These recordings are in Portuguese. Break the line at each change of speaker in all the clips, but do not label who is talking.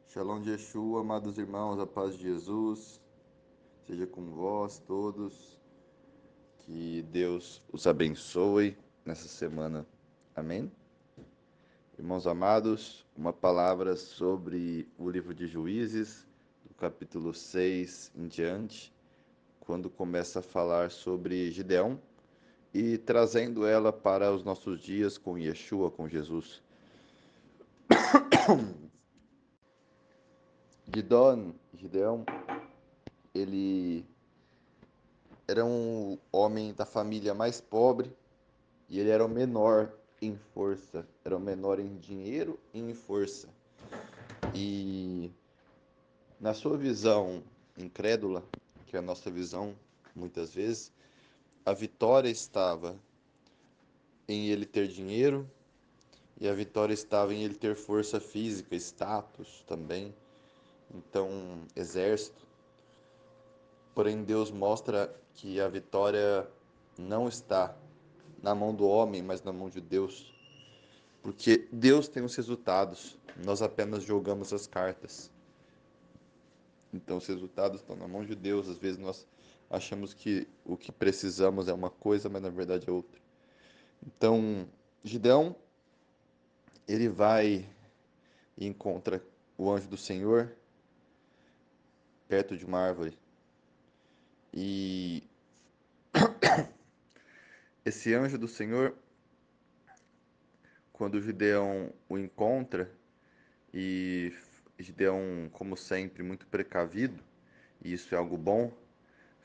Shalom de Yeshua, amados irmãos, a paz de Jesus seja com vós todos, que Deus os abençoe nessa semana, amém? Irmãos amados, uma palavra sobre o livro de Juízes, do capítulo 6 em diante, quando começa a falar sobre Gideão e trazendo ela para os nossos dias com Yeshua, com Jesus. Gideão, ele era um homem da família mais pobre e ele era o menor em força, era o menor em dinheiro e em força. E na sua visão incrédula, que é a nossa visão muitas vezes, a vitória estava em ele ter dinheiro e a vitória estava em ele ter força física, status também, então exército. Porém, Deus mostra que a vitória não está na mão do homem, mas na mão de Deus. Porque Deus tem os resultados, nós apenas jogamos as cartas. Então, os resultados estão na mão de Deus. Às vezes nós achamos que o que precisamos é uma coisa, mas na verdade é outra. Então, Gideão, ele vai e encontra o anjo do Senhor perto de uma árvore. E esse anjo do Senhor, quando Gideão o encontra, e Gideão, como sempre, muito precavido, e isso é algo bom,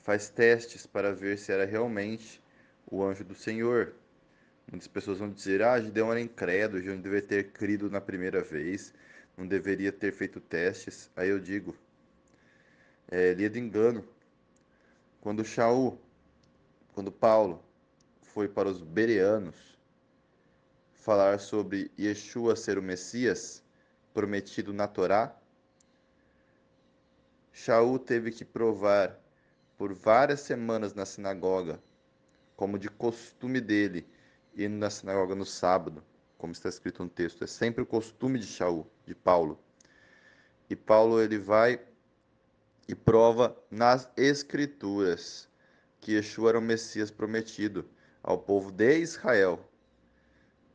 faz testes para ver se era realmente o anjo do Senhor. Muitas pessoas vão dizer, Gideão era incrédulo, Gideão deveria ter crido na primeira vez, não deveria ter feito testes. Aí eu digo, linha de engano. Quando quando Paulo foi para os bereanos falar sobre Yeshua ser o Messias prometido na Torá, Shaul teve que provar por várias semanas na sinagoga, como de costume dele, indo na sinagoga no sábado, como está escrito no texto. É sempre o costume de Shaul, de Paulo. E Paulo ele vai e prova nas Escrituras que Yeshua era o Messias prometido ao povo de Israel.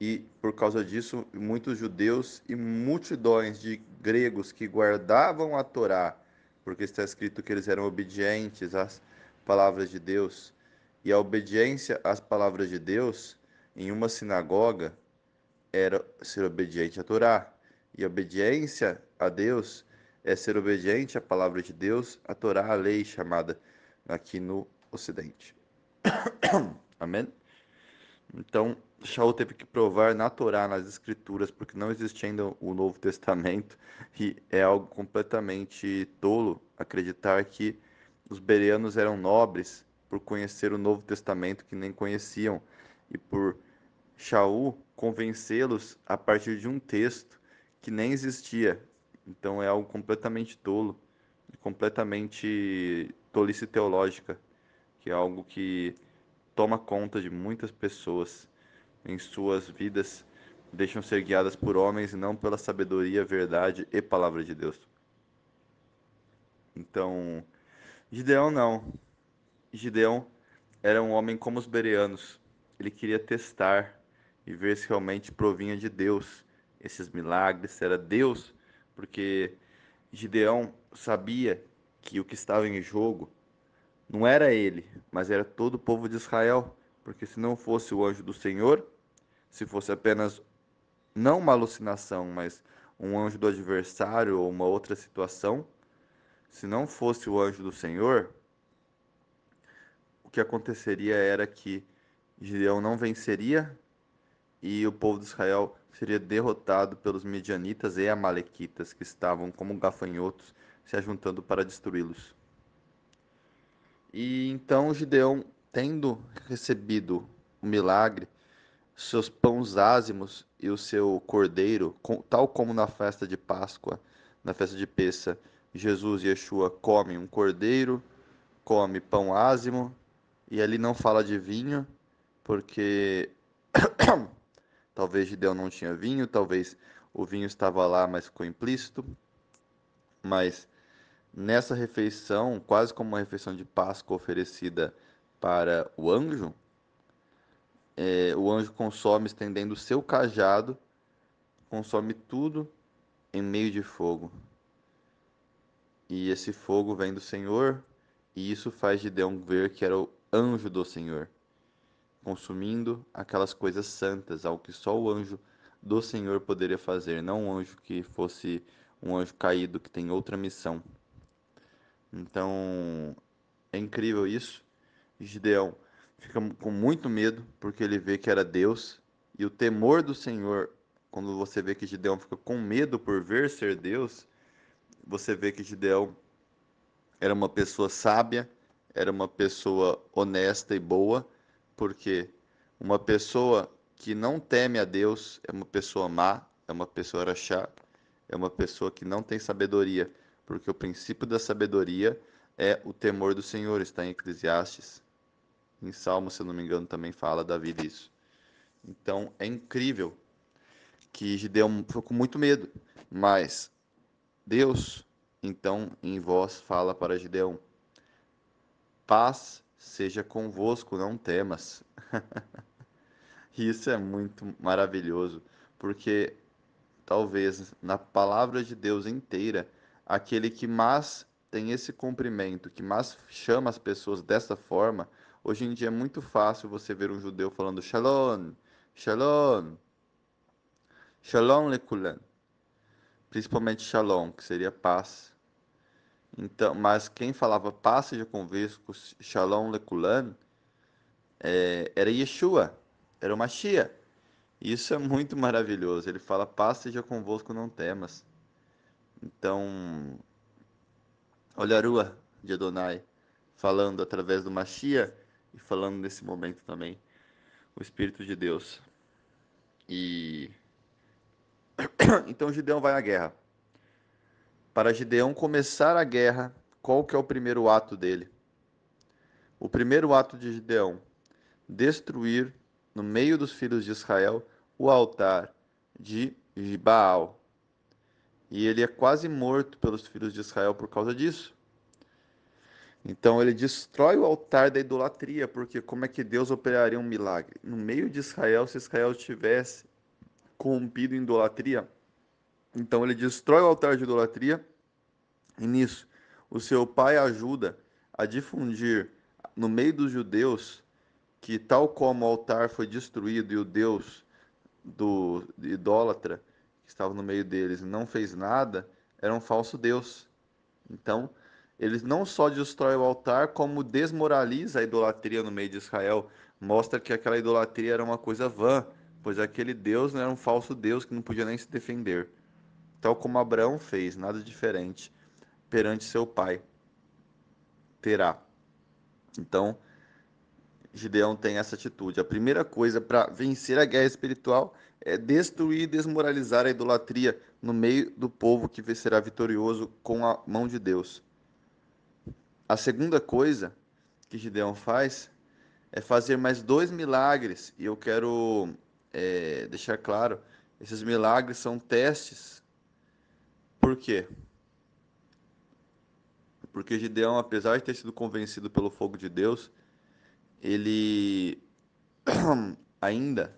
E por causa disso, muitos judeus e multidões de gregos que guardavam a Torá, porque está escrito que eles eram obedientes às palavras de Deus. E a obediência às palavras de Deus em uma sinagoga era ser obediente à Torá. E a obediência a Deus é ser obediente à palavra de Deus, a Torá, a lei chamada aqui no Ocidente. Amém? Então, Shaul teve que provar na Torá, nas Escrituras, porque não existia ainda o Novo Testamento, e é algo completamente tolo acreditar que os bereanos eram nobres por conhecer o Novo Testamento que nem conheciam, e por Shaul convencê-los a partir de um texto que nem existia. Então é algo completamente tolo, completamente tolice teológica, que é algo que toma conta de muitas pessoas em suas vidas, deixam ser guiadas por homens e não pela sabedoria, verdade e palavra de Deus. Então, Gideão não. Gideão era um homem como os bereanos. Ele queria testar e ver se realmente provinha de Deus esses milagres, se era Deus, porque Gideão sabia que o que estava em jogo não era ele, mas era todo o povo de Israel, porque se não fosse o anjo do Senhor, se fosse apenas não uma alucinação, mas um anjo do adversário ou uma outra situação, se não fosse o anjo do Senhor, o que aconteceria era que Gideão não venceria e o povo de Israel seria derrotado pelos midianitas e amalequitas, que estavam como gafanhotos se ajuntando para destruí-los. E então Gideão, tendo recebido o milagre, seus pães ázimos e o seu cordeiro, tal como na festa de Páscoa, na festa de Pêssah, Jesus e Yeshua comem um cordeiro, come pão ázimo, e ali não fala de vinho, porque talvez Gideão não tinha vinho, talvez o vinho estava lá, mas ficou implícito. Mas nessa refeição, quase como uma refeição de Páscoa oferecida para o anjo, o anjo consome, estendendo o seu cajado, consome tudo em meio de fogo. E esse fogo vem do Senhor, e isso faz Gideão ver que era o anjo do Senhor, consumindo aquelas coisas santas, algo que só o anjo do Senhor poderia fazer, não um anjo que fosse um anjo caído que tem outra missão. Então, é incrível isso. Gideão fica com muito medo porque ele vê que era Deus, e o temor do Senhor, quando você vê que Gideão fica com medo por ver ser Deus, você vê que Gideão era uma pessoa sábia, era uma pessoa honesta e boa, porque uma pessoa que não teme a Deus é uma pessoa má, é uma pessoa rachá, é uma pessoa que não tem sabedoria, porque o princípio da sabedoria é o temor do Senhor, está em Eclesiastes. Em Salmo, se eu não me engano, também fala Davi disso. Então é incrível que Gideão ficou com muito medo, mas Deus, então, em voz, fala para Gideão: paz seja convosco, não temas. E isso é muito maravilhoso, porque talvez na palavra de Deus inteira, aquele que mais tem esse cumprimento, que mais chama as pessoas dessa forma, hoje em dia é muito fácil você ver um judeu falando Shalom, Shalom, Shalom lekulan, principalmente Shalom, que seria paz. Então, mas quem falava paz seja convosco, Shalom lekulan, era Yeshua, era o Mashiach. Isso é muito maravilhoso. Ele fala, paz seja convosco, não temas. Então, olha a rua de Adonai falando através do Mashiach e falando nesse momento também o Espírito de Deus. E então Gideão vai à guerra. Para Gideão começar a guerra, qual que é o primeiro ato dele? O primeiro ato de Gideão: destruir no meio dos filhos de Israel o altar de Baal. E ele é quase morto pelos filhos de Israel por causa disso. Então ele destrói o altar da idolatria, porque como é que Deus operaria um milagre? No meio de Israel, se Israel estivesse corrompido em idolatria, então ele destrói o altar de idolatria, e nisso o seu pai ajuda a difundir no meio dos judeus que tal como o altar foi destruído e o Deus do idólatra que estava no meio deles não fez nada, era um falso Deus. Então, eles não só destroem o altar, como desmoraliza a idolatria no meio de Israel. Mostra que aquela idolatria era uma coisa vã, pois aquele Deus não era um falso Deus que não podia nem se defender. Tal como Abraão fez, nada diferente perante seu pai. Terá. Então, Gideão tem essa atitude. A primeira coisa para vencer a guerra espiritual é destruir e desmoralizar a idolatria no meio do povo que será vitorioso com a mão de Deus. A segunda coisa que Gideão faz é fazer mais dois milagres, e eu quero deixar claro, esses milagres são testes. Por quê? Porque Gideão, apesar de ter sido convencido pelo fogo de Deus, ele ainda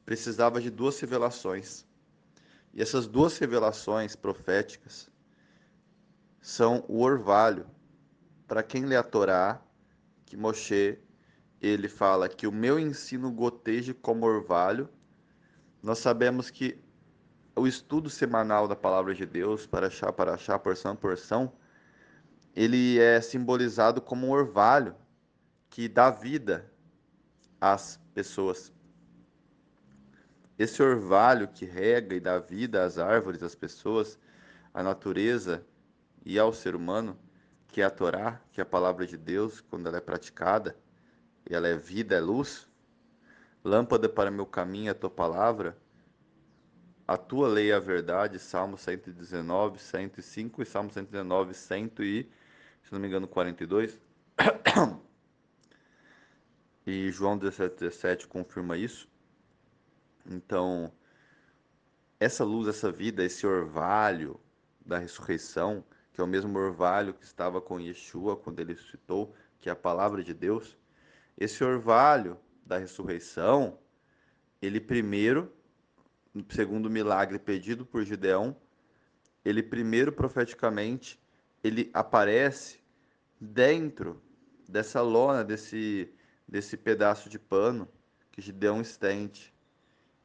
precisava de duas revelações. E essas duas revelações proféticas são o orvalho. Para quem lê a Torá, que Moshe, ele fala que o meu ensino goteje como orvalho. Nós sabemos que o estudo semanal da palavra de Deus, para achar, porção a porção, ele é simbolizado como um orvalho que dá vida às pessoas. Esse orvalho que rega e dá vida às árvores, às pessoas, à natureza e ao ser humano, que é a Torá, que é a palavra de Deus, quando ela é praticada, e ela é vida, é luz. Lâmpada para meu caminho é a tua palavra, a tua lei é a verdade, Salmo 119, 105 e Salmo 119, 100 e, se não me engano, 42. E João 17, 17 confirma isso. Então, essa luz, essa vida, esse orvalho da ressurreição, que é o mesmo orvalho que estava com Yeshua quando ele ressuscitou, que é a palavra de Deus, esse orvalho da ressurreição, ele primeiro, segundo o milagre pedido por Gideão, ele primeiro profeticamente, ele aparece dentro dessa lona, desse pedaço de pano que Gideão estende.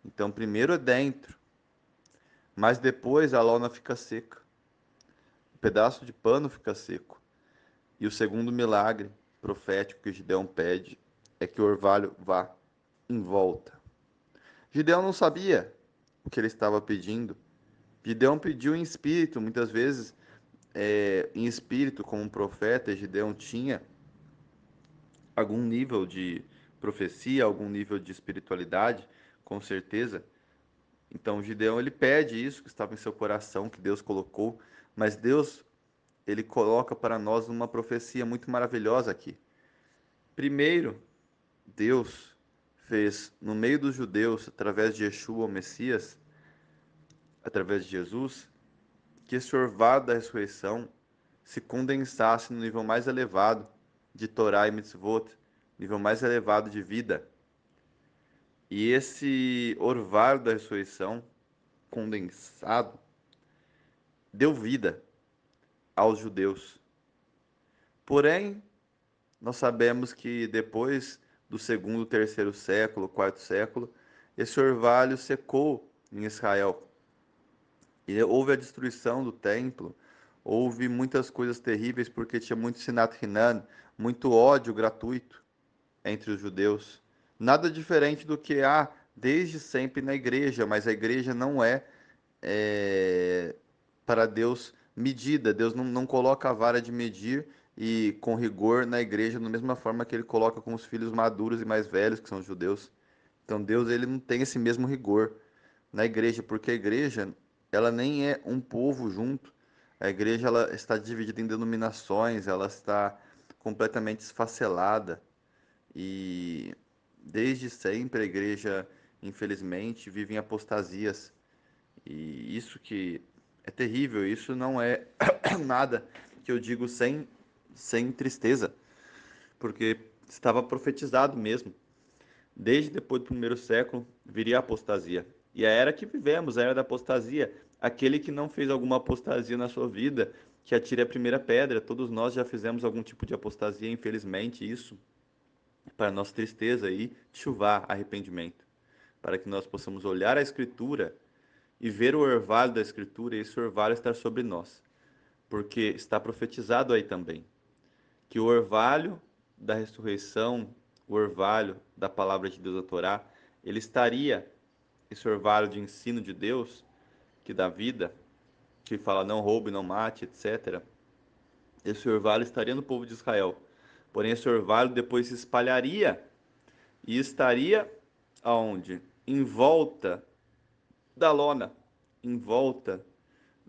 Então, primeiro é dentro, mas depois a lona fica seca. O pedaço de pano fica seco. E o segundo milagre profético que Gideão pede é que o orvalho vá em volta. Gideão não sabia o que ele estava pedindo. Gideão pediu em espírito, muitas vezes, em espírito, como um profeta, Gideão tinha algum nível de profecia, algum nível de espiritualidade, com certeza. Então, Gideão, ele pede isso que estava em seu coração, que Deus colocou, mas Deus, ele coloca para nós uma profecia muito maravilhosa aqui. Primeiro, Deus fez no meio dos judeus, através de Yeshua, o Messias, através de Jesus, que esse orvalho da ressurreição se condensasse no nível mais elevado de Torá e Mitzvot, nível mais elevado de vida. E esse orvalho da ressurreição condensado deu vida aos judeus. Porém, nós sabemos que depois do segundo, terceiro século, quarto século, esse orvalho secou em Israel. E houve a destruição do templo, houve muitas coisas terríveis porque tinha muito Sinat Hinan, muito ódio gratuito entre os judeus. Nada diferente do que há desde sempre na igreja, mas a igreja não é para Deus medida. Deus não coloca a vara de medir e com rigor na igreja da mesma forma que ele coloca com os filhos maduros e mais velhos, que são os judeus. Então Deus ele não tem esse mesmo rigor na igreja, porque a igreja ela nem é um povo junto. A igreja ela está dividida em denominações, ela está completamente esfacelada e desde sempre a igreja, infelizmente, vive em apostasias. E isso que é terrível, isso não é nada que eu digo sem tristeza, porque estava profetizado mesmo. Desde depois do primeiro século viria a apostasia. E a era que vivemos, a era da apostasia, aquele que não fez alguma apostasia na sua vida, que atire a primeira pedra. Todos nós já fizemos algum tipo de apostasia, infelizmente, isso, para nossa tristeza e chuvar arrependimento, para que nós possamos olhar a Escritura e ver o orvalho da Escritura e esse orvalho estar sobre nós, porque está profetizado aí também, que o orvalho da ressurreição, o orvalho da palavra de Deus, a Torá, ele estaria, esse orvalho de ensino de Deus, que dá vida, que fala não roube, não mate, etc. Esse orvalho estaria no povo de Israel. Porém, esse orvalho depois se espalharia e estaria aonde? Em volta da lona, em volta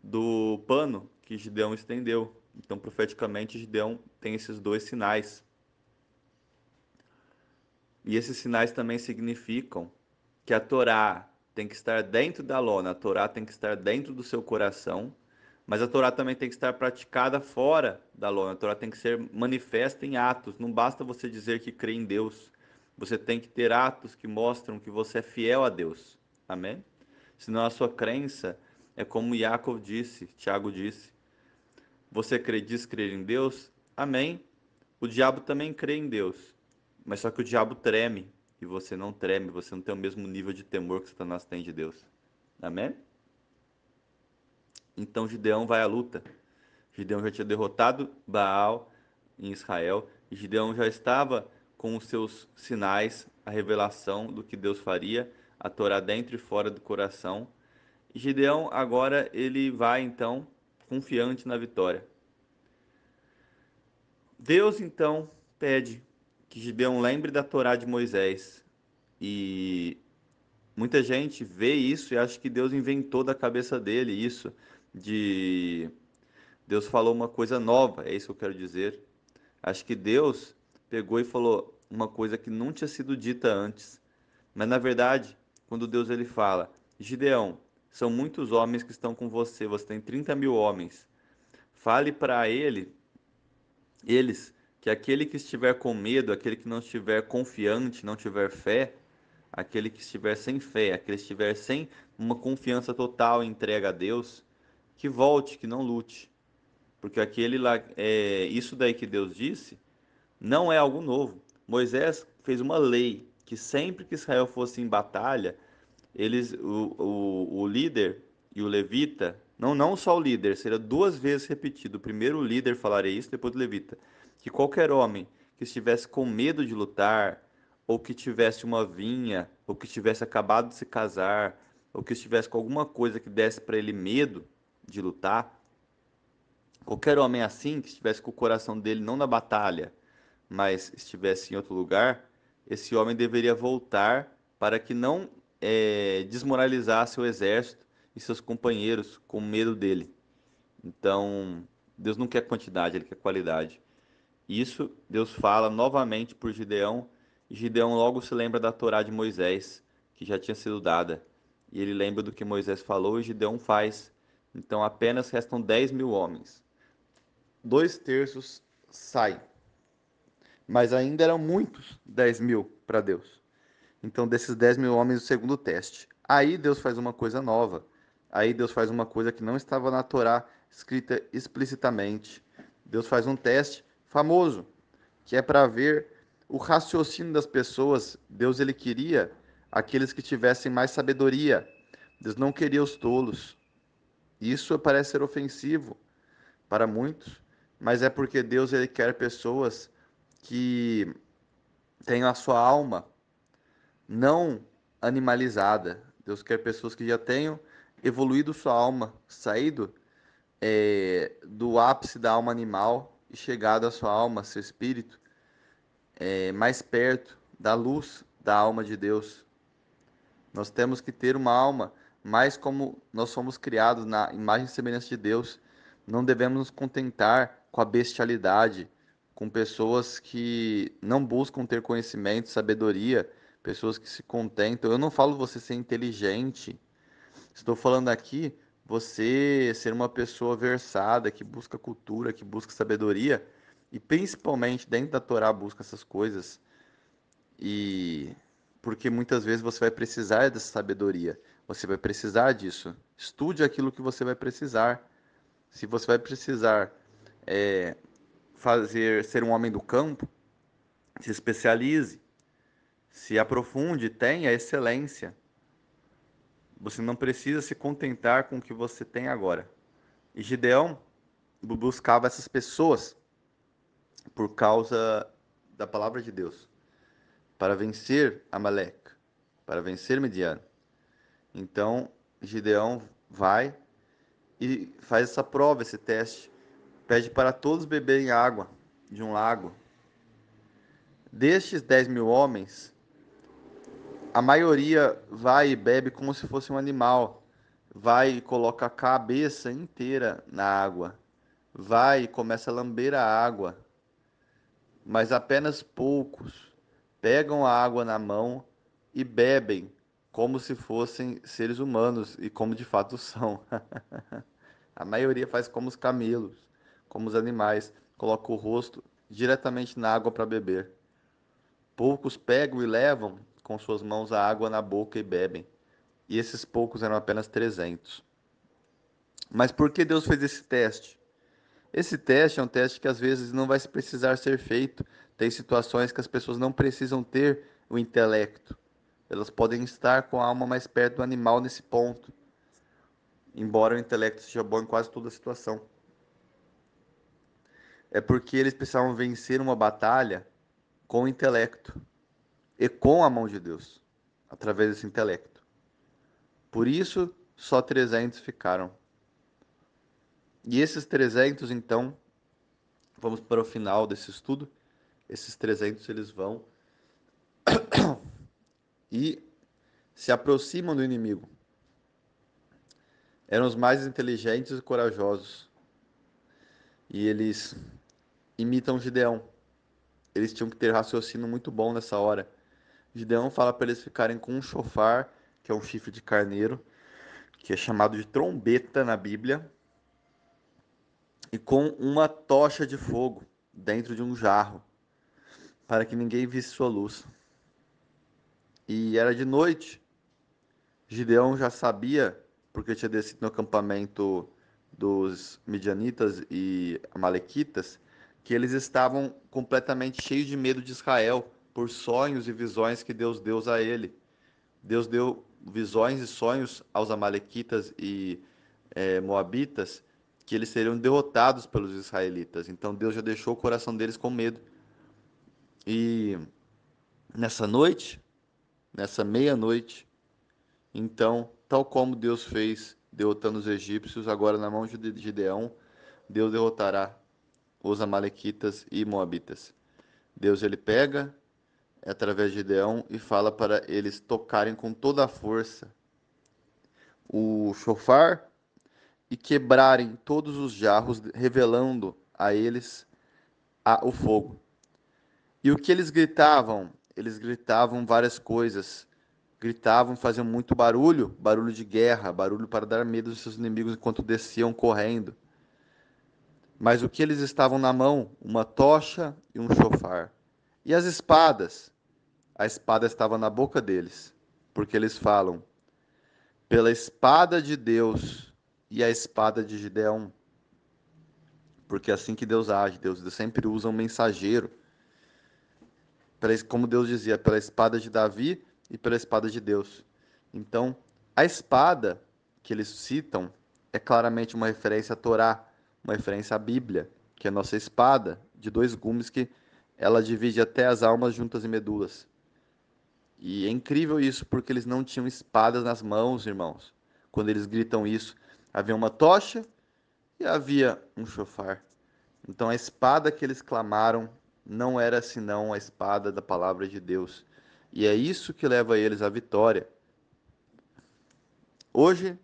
do pano que Gideão estendeu. Então, profeticamente, Gideão tem esses dois sinais. E esses sinais também significam que a Torá tem que estar dentro da lona, a Torá tem que estar dentro do seu coração, mas a Torá também tem que estar praticada fora da lona. A Torá tem que ser manifesta em atos. Não basta você dizer que crê em Deus. Você tem que ter atos que mostram que você é fiel a Deus. Amém? Senão a sua crença é como Yaakov disse, Tiago disse. Você diz crer em Deus? Amém. O diabo também crê em Deus. Mas só que o diabo treme. E você não treme, você não tem o mesmo nível de temor que Satanás tem de Deus. Amém? Então Gideão vai à luta. Gideão já tinha derrotado Baal em Israel. E Gideão já estava com os seus sinais, a revelação do que Deus faria, a Torá dentro e fora do coração. E Gideão agora ele vai então confiante na vitória. Deus então pede que Gideão lembre da Torá de Moisés. E muita gente vê isso e acha que Deus inventou da cabeça dele isso, de Deus falou uma coisa nova, é isso que eu quero dizer. Acho que Deus pegou e falou uma coisa que não tinha sido dita antes. Mas na verdade, quando Deus ele fala, Gideão,
são muitos homens que estão com você, você tem 30.000 homens. Fale para eles, que aquele que estiver com medo, aquele que não estiver confiante, não tiver fé, aquele que estiver sem fé, aquele que estiver sem uma confiança total e entrega a Deus, que volte, que não lute. Porque aquele lá, isso daí que Deus disse, não é algo novo. Moisés fez uma lei que sempre que Israel fosse em batalha, o líder e o levita, não só o líder, seria duas vezes repetido. Primeiro o líder falaria isso, depois o levita. Que qualquer homem que estivesse com medo de lutar, ou que tivesse uma vinha, ou que tivesse acabado de se casar, ou que estivesse com alguma coisa que desse para ele medo de lutar, qualquer homem assim, que estivesse com o coração dele não na batalha, mas estivesse em outro lugar, esse homem deveria voltar para que não desmoralizasse o exército e seus companheiros com medo dele. Então, Deus não quer quantidade, ele quer qualidade. Isso Deus fala novamente por Gideão, e Gideão logo se lembra da Torá de Moisés, que já tinha sido dada. E ele lembra do que Moisés falou e Gideão faz. Então apenas restam 10.000 homens. 2 terços saem, mas ainda eram muitos 10.000 para Deus. Então, desses 10.000 homens, o segundo teste. Aí Deus faz uma coisa nova. Aí Deus faz uma coisa que não estava na Torá escrita explicitamente. Deus faz um teste famoso, que é para ver o raciocínio das pessoas. Deus ele queria aqueles que tivessem mais sabedoria. Deus não queria os tolos. Isso parece ser ofensivo para muitos, mas é porque Deus ele quer pessoas que tenham a sua alma não animalizada. Deus quer pessoas que já tenham evoluído sua alma, saído do ápice da alma animal e chegado à sua alma, seu espírito, mais perto da luz da alma de Deus. Nós temos que ter uma alma mais como nós somos criados na imagem e semelhança de Deus. Não devemos nos contentar com a bestialidade, com pessoas que não buscam ter conhecimento, sabedoria, pessoas que se contentam. Eu não falo você ser inteligente, estou falando aqui você ser uma pessoa versada, que busca cultura, que busca sabedoria, e principalmente dentro da Torá busca essas coisas. E porque muitas vezes você vai precisar dessa sabedoria, você vai precisar disso. Estude aquilo que você vai precisar. Se você vai precisar ser um homem do campo, se especialize, se aprofunde, tenha excelência. Você não precisa se contentar com o que você tem agora. E Gideão buscava essas pessoas por causa da palavra de Deus, para vencer Amaleque, para vencer Midian. Então, Gideão vai e faz essa prova, esse teste. Pede para todos beberem água de um lago. Destes 10.000 homens, a maioria vai e bebe como se fosse um animal. Vai e coloca a cabeça inteira na água. Vai e começa a lamber a água. Mas apenas poucos pegam a água na mão e bebem como se fossem seres humanos e como de fato são. A maioria faz como os camelos, como os animais, coloca o rosto diretamente na água para beber. Poucos pegam e levam com suas mãos a água na boca e bebem. E esses poucos eram apenas 300. Mas por que Deus fez esse teste? Esse teste é um teste que às vezes não vai precisar ser feito. Tem situações que as pessoas não precisam ter o intelecto. Elas podem estar com a alma mais perto do animal nesse ponto, embora o intelecto seja bom em quase toda situação. É porque eles precisavam vencer uma batalha com o intelecto e com a mão de Deus, através desse intelecto. Por isso, só 300 ficaram. E esses 300, então, vamos para o final desse estudo. Esses 300 eles vão e se aproximam do inimigo. Eram os mais inteligentes e corajosos. E eles imitam Gideão. Eles tinham que ter raciocínio muito bom nessa hora. Gideão fala para eles ficarem com um chofar, que é um chifre de carneiro, que é chamado de trombeta na Bíblia, e com uma tocha de fogo dentro de um jarro, para que ninguém visse sua luz. E era de noite. Gideão já sabia, porque tinha descido no acampamento dos midianitas e amalequitas, que eles estavam completamente cheios de medo de Israel, por sonhos e visões que Deus deu a ele. Deus deu visões e sonhos aos amalequitas e moabitas, que eles seriam derrotados pelos israelitas. Então Deus já deixou o coração deles com medo. E nessa noite, nessa meia-noite, então, tal como Deus fez derrotando os egípcios, agora na mão de Gideão, Deus derrotará os amalequitas e moabitas. Deus ele pega através de Gideão e fala para eles tocarem com toda a força o chofar e quebrarem todos os jarros, revelando a eles o fogo. E o que eles gritavam? Eles gritavam várias coisas. Gritavam, faziam muito barulho, barulho de guerra, barulho para dar medo aos seus inimigos enquanto desciam correndo. Mas o que eles estavam na mão? Uma tocha e um chofar. E as espadas? A espada estava na boca deles, porque eles falam: pela espada de Deus e a espada de Gideão. Porque é assim que Deus age. Deus sempre usa um mensageiro. Como Deus dizia, pela espada de Davi e pela espada de Deus. Então, a espada que eles citam é claramente uma referência à Torá, uma referência à Bíblia, que é a nossa espada de dois gumes que ela divide até as almas juntas e medulas. E é incrível isso, porque eles não tinham espadas nas mãos, irmãos. Quando eles gritam isso, havia uma tocha e havia um chofar. Então a espada que eles clamaram não era senão a espada da palavra de Deus. E é isso que leva eles à vitória. Hoje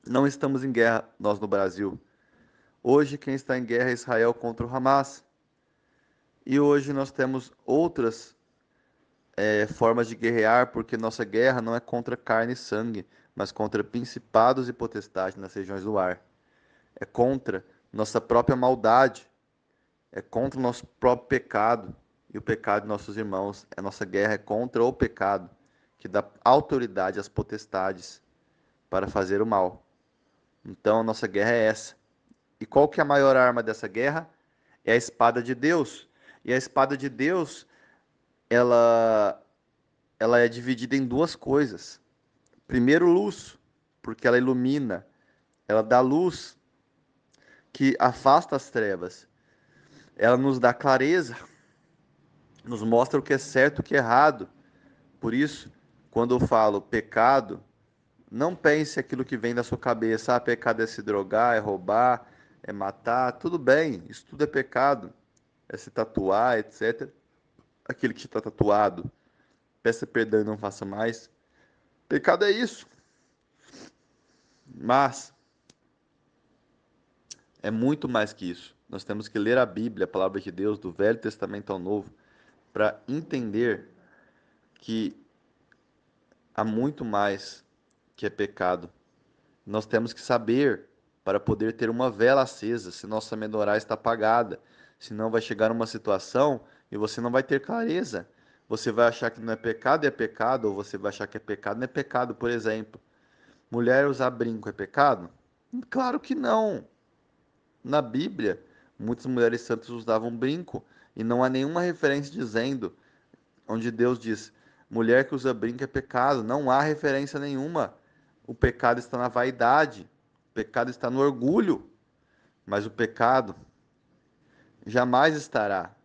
não estamos em guerra, nós no Brasil. Hoje quem está em guerra é Israel contra o Hamas. E hoje nós temos outras formas de guerrear, porque nossa guerra não é contra carne e sangue, mas contra principados e potestades nas regiões do ar. É contra nossa própria maldade, é contra o nosso próprio pecado e o pecado de nossos irmãos. A nossa guerra é contra o pecado, que dá autoridade às potestades para fazer o mal. Então a nossa guerra é essa. E qual que é a maior arma dessa guerra? É a espada de Deus. E a espada de Deus, ela, ela é dividida em duas coisas. Primeiro, luz, porque ela ilumina, ela dá luz que afasta as trevas. Ela nos dá clareza, nos mostra o que é certo e o que é errado. Por isso, quando eu falo pecado, não pense aquilo que vem da sua cabeça. Ah, pecado é se drogar, é roubar, é matar. Tudo bem, isso tudo é pecado. É se tatuar, etc. Aquele que está tatuado, peça perdão e não faça mais. Pecado é isso. Mas é muito mais que isso. Nós temos que ler a Bíblia, a palavra de Deus, do Velho Testamento ao Novo, para entender que há muito mais que é pecado. Nós temos que saber para poder ter uma vela acesa, se nossa menorá está apagada. Senão vai chegar uma situação e você não vai ter clareza. Você vai achar que não é pecado, ou você vai achar que é pecado, não é pecado. Por exemplo, mulher usar brinco é pecado? Claro que não. Na Bíblia, muitas mulheres santas usavam brinco e não há nenhuma referência dizendo onde Deus diz: mulher que usa brinco é pecado. Não há referência nenhuma. O pecado está na vaidade, o pecado está no orgulho, mas o pecado jamais estará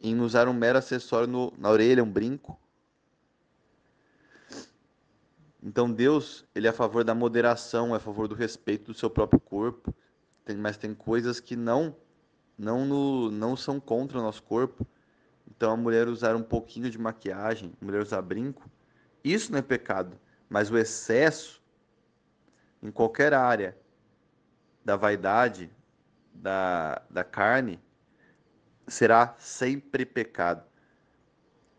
em usar um mero acessório na orelha, um brinco. Então Deus, ele é a favor da moderação, é a favor do respeito do seu próprio corpo. Mas tem coisas que não são contra o nosso corpo. Então a mulher usar um pouquinho de maquiagem, a mulher usar brinco, isso não é pecado. Mas o excesso em qualquer área da vaidade, da carne, será sempre pecado.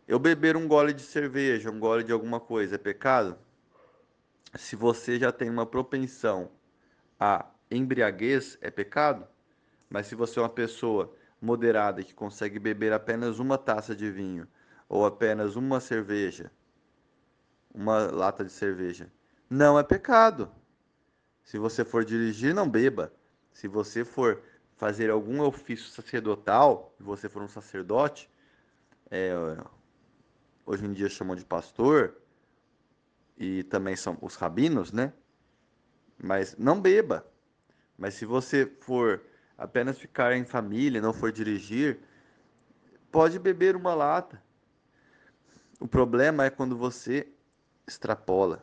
Eu beber um gole de cerveja, um gole de alguma coisa, é pecado? Se você já tem uma propensão à embriaguez, é pecado. Mas se você é uma pessoa moderada que consegue beber apenas uma taça de vinho ou apenas uma cerveja, uma lata de cerveja, não é pecado. Se você for dirigir, não beba. Se você for fazer algum ofício sacerdotal, se você for um sacerdote, hoje em dia chamam de pastor, e também são os rabinos, né? Mas não beba. Mas se você for apenas ficar em família, não for dirigir, pode beber uma lata. O problema é quando você extrapola.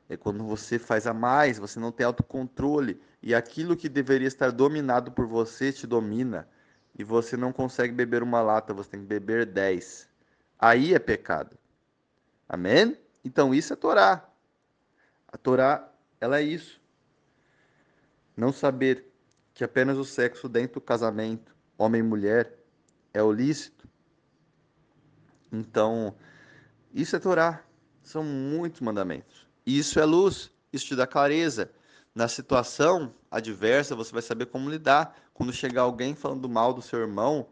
É quando você faz a mais, você não tem autocontrole e aquilo que deveria estar dominado por você te domina e você não consegue beber uma lata, você tem que beber 10. Aí é pecado. Amém? Então isso é Torá. A Torá, ela é isso. Não saber que apenas o sexo dentro do casamento, homem e mulher, é o lícito. Então, isso é Torá. São muitos mandamentos. Isso é luz. Isso te dá clareza. Na situação adversa, você vai saber como lidar. Quando chegar alguém falando mal do seu irmão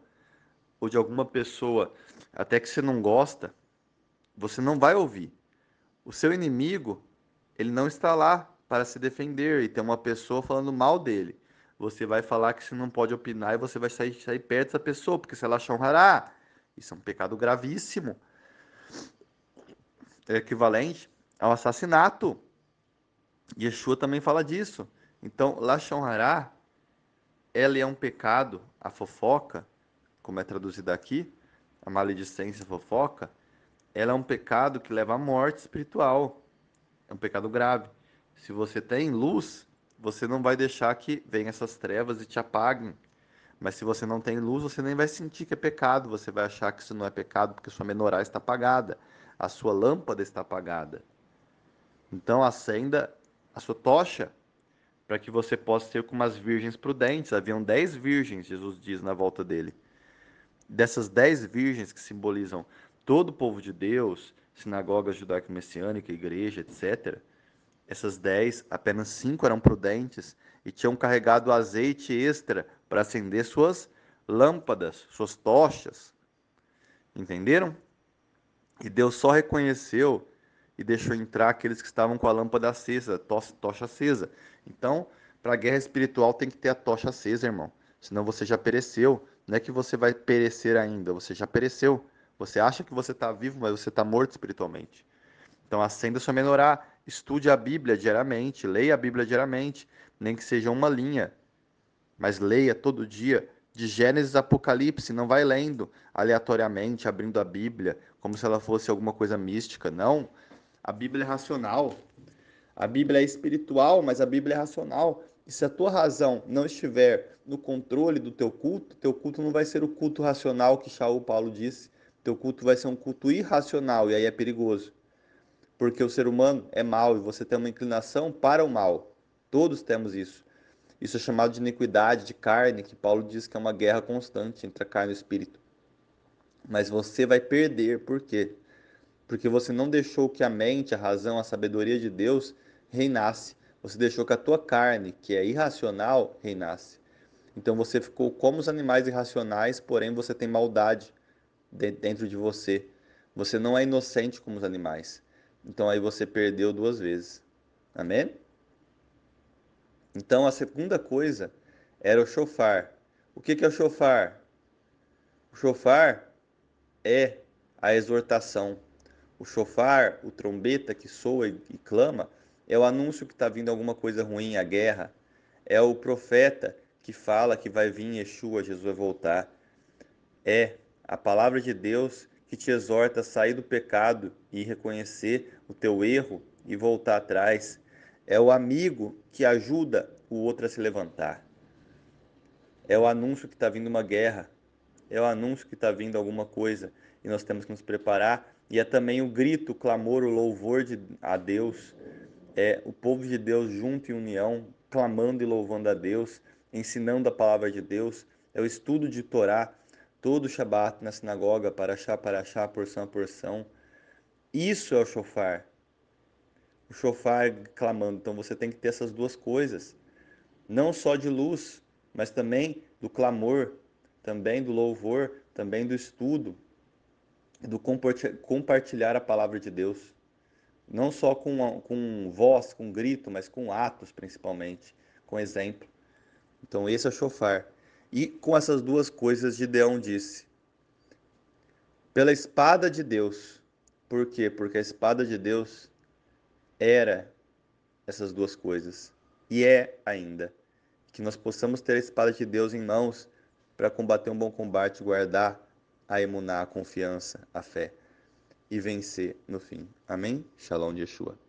ou de alguma pessoa, até que você não gosta, você não vai ouvir. O seu inimigo, ele não está lá para se defender e tem uma pessoa falando mal dele. Você vai falar que você não pode opinar e você vai sair perto dessa pessoa, porque se ela achar um hará, isso é um pecado gravíssimo. É equivalente ao assassinato. Yeshua também fala disso. Então, Lashon Hará, ela é um pecado, a fofoca, como é traduzida aqui, a maledicência, a fofoca, ela é um pecado que leva à morte espiritual. É um pecado grave. Se você tem luz, você não vai deixar que venham essas trevas e te apaguem. Mas se você não tem luz, você nem vai sentir que é pecado. Você vai achar que isso não é pecado porque sua menorá está apagada. A sua lâmpada está apagada. Então acenda a sua tocha para que você possa ser como as virgens prudentes. Haviam 10 virgens, Jesus diz na volta dele. Dessas 10 virgens que simbolizam todo o povo de Deus, sinagoga judaico-messiânica, igreja, etc., essas 10, apenas 5 eram prudentes e tinham carregado azeite extra para acender suas lâmpadas, suas tochas. Entenderam? E Deus só reconheceu e deixou entrar aqueles que estavam com a lâmpada acesa, tocha acesa. Então, para a guerra espiritual tem que ter a tocha acesa, irmão. Senão você já pereceu. Não é que você vai perecer ainda, você já pereceu. Você acha que você está vivo, mas você está morto espiritualmente. Então, acenda sua menorá, estude a Bíblia diariamente, leia a Bíblia diariamente, nem que seja uma linha, mas leia todo dia, de Gênesis a Apocalipse, não vai lendo aleatoriamente, abrindo a Bíblia, como se ela fosse alguma coisa mística. Não. A Bíblia é racional. A Bíblia é espiritual, mas a Bíblia é racional. E se a tua razão não estiver no controle do teu culto não vai ser o culto racional que Shaul Paulo disse. Teu culto vai ser um culto irracional, e aí é perigoso. Porque o ser humano é mau e você tem uma inclinação para o mal. Todos temos isso. Isso é chamado de iniquidade, de carne, que Paulo diz que é uma guerra constante entre a carne e o espírito. Mas você vai perder, por quê? Porque você não deixou que a mente, a razão, a sabedoria de Deus reinasse. Você deixou que a tua carne, que é irracional, reinasse. Então você ficou como os animais irracionais, porém você tem maldade dentro de você. Você não é inocente como os animais. Então aí você perdeu duas vezes. Amém? Então a segunda coisa era o shofar. O que é o shofar? O shofar é a exortação. O shofar, o trombeta que soa e clama, é o anúncio que está vindo alguma coisa ruim, a guerra. É o profeta que fala que vai vir Yeshua, Jesus vai voltar. É a palavra de Deus que te exorta a sair do pecado e reconhecer o teu erro e voltar atrás. É o amigo que ajuda o outro a se levantar. É o anúncio que está vindo uma guerra. É o anúncio que está vindo alguma coisa e nós temos que nos preparar. E é também o grito, o clamor, o louvor a Deus. É o povo de Deus junto em união, clamando e louvando a Deus, ensinando a palavra de Deus. É o estudo de Torá, todo Shabat na sinagoga, para achar, porção a porção. Isso é o shofar. o shofar clamando. Então você tem que ter essas duas coisas, não só de luz, mas também do clamor, também do louvor, também do estudo, do compartilhar a palavra de Deus. Não só com voz, com grito, mas com atos principalmente, com exemplo. Então esse é o shofar. E com essas duas coisas, Gideão disse: pela espada de Deus. Por quê? Porque a espada de Deus era essas duas coisas. E é ainda. Que nós possamos ter a espada de Deus em mãos para combater um bom combate, guardar a emuná, a confiança, a fé e vencer no fim. Amém? Shalom de Yeshua.